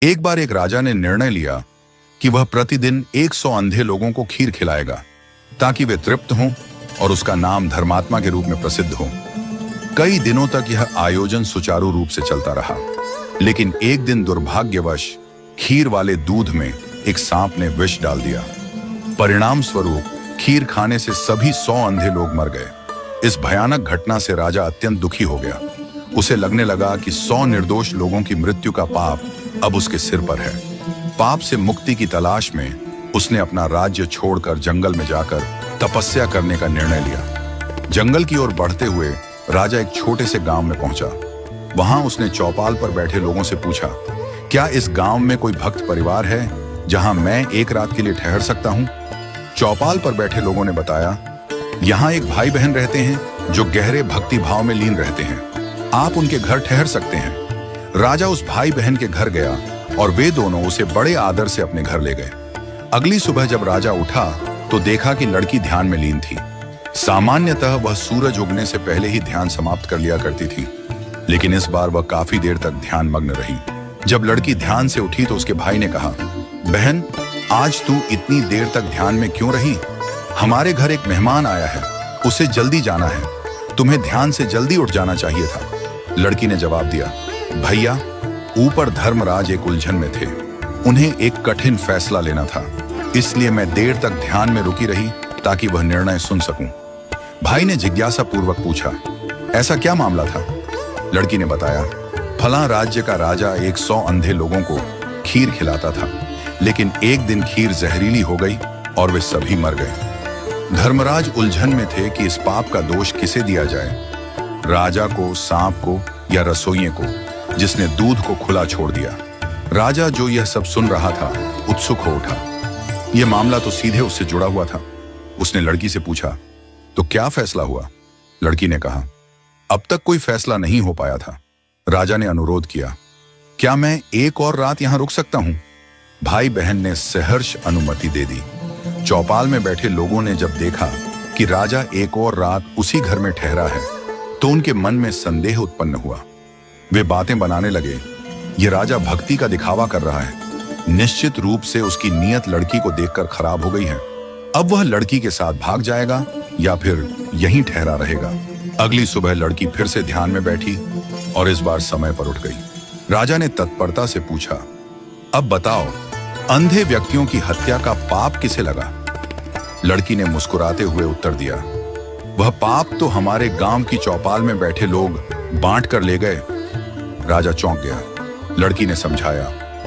एक बार एक राजा ने निर्णय लिया कि वह प्रतिदिन 100 अंधे लोगों को खीर खिलाएगा ताकि वे तृप्त हों और उसका नाम धर्मात्मा के रूप में प्रसिद्ध हो। कई दिनों तक यह आयोजन सुचारू रूप से चलता रहा, लेकिन एक दिन दुर्भाग्यवश खीर वाले दूध में एक सांप ने विष डाल दिया। परिणाम स्वरूप खीर खाने से सभी 100 अंधे लोग मर गए। इस भयानक घटना से राजा अत्यंत दुखी हो गया। उसे लगने लगा कि 100 निर्दोष लोगों की मृत्यु का पाप अब उसके सिर पर है। पाप से मुक्ति की तलाश में उसने अपना राज्य छोड़कर जंगल में जाकर तपस्या करने का निर्णय लिया। जंगल की ओर बढ़ते हुए राजा एक छोटे से गांव में पहुंचा। वहां उसने चौपाल पर बैठे लोगों से पूछा, क्या इस गांव में कोई भक्त परिवार है जहां मैं एक रात के लिए ठहर सकता हूं? चौपाल पर बैठे लोगों ने बताया, यहाँ एक भाई बहन रहते हैं जो गहरे भक्ति भाव में लीन रहते हैं। आप उनके घर ठहर सकते हैं। राजा उस भाई बहन के घर गया और वे दोनों उसे बड़े आदर से अपने घर ले गए। अगली सुबह जब राजा उठा तो देखा कि लड़की ध्यान में लीन थी। सामान्यतः वह सूरज उगने से पहले ही ध्यान समाप्त कर लिया करती थी, लेकिन इस बार वह काफी देर तक ध्यान मग्न रही। जब लड़की ध्यान से उठी तो उसके भाई ने कहा, बहन, आज तू इतनी देर तक ध्यान में क्यों रही? हमारे घर एक मेहमान आया है, उसे जल्दी जाना है। तुम्हें ध्यान से जल्दी उठ जाना चाहिए था। लड़की ने जवाब दिया, भैया, ऊपर धर्मराज एक उलझन में थे। उन्हें एक कठिन फैसला लेना था, इसलिए मैं देर तक ध्यान में रुकी रही ताकि वह निर्णय सुन सकूं। भाई ने जिज्ञासा पूर्वक पूछा, ऐसा क्या मामला था? लड़की ने बताया, फलां राज्य का राजा 100 अंधे लोगों को खीर खिलाता था, लेकिन एक दिन खीर जहरीली हो गई और वे सभी मर गए। धर्मराज उलझन में थे कि इस पाप का दोष किसे दिया जाए, राजा को, सांप को या रसोइये को जिसने दूध को खुला छोड़ दिया। राजा, जो यह सब सुन रहा था, उत्सुक हो उठा। यह मामला तो सीधे उससे जुड़ा हुआ था। उसने लड़की से पूछा, तो क्या फैसला हुआ? लड़की ने कहा, अब तक कोई फैसला नहीं हो पाया था। राजा ने अनुरोध किया, क्या मैं एक और रात यहां रुक सकता हूं? भाई बहन ने सहर्ष अनुमति दे दी। चौपाल में बैठे लोगों ने जब देखा कि राजा एक और रात उसी घर में ठहरा है, तो उनके मन में संदेह उत्पन्न हुआ। वे बातें बनाने लगे, ये राजा भक्ति का दिखावा कर रहा है। निश्चित रूप से उसकी नीयत लड़की को देखकर खराब हो गई है। अब वह लड़की के साथ भाग जाएगा या फिर यहीं ठहरा रहेगा। अगली सुबह लड़की फिर से ध्यान में बैठी और इस बार समय पर उठ गई। राजा ने तत्परता से पूछा, अब बताओ, अंधे व्यक्तियों की हत्या का पाप किसे लगा? लड़की ने मुस्कुराते हुए उत्तर दिया, वह पाप तो हमारे गांव की चौपाल में बैठे लोग बांट कर ले गए। राजा चौंक गया। लड़की ने समझाया,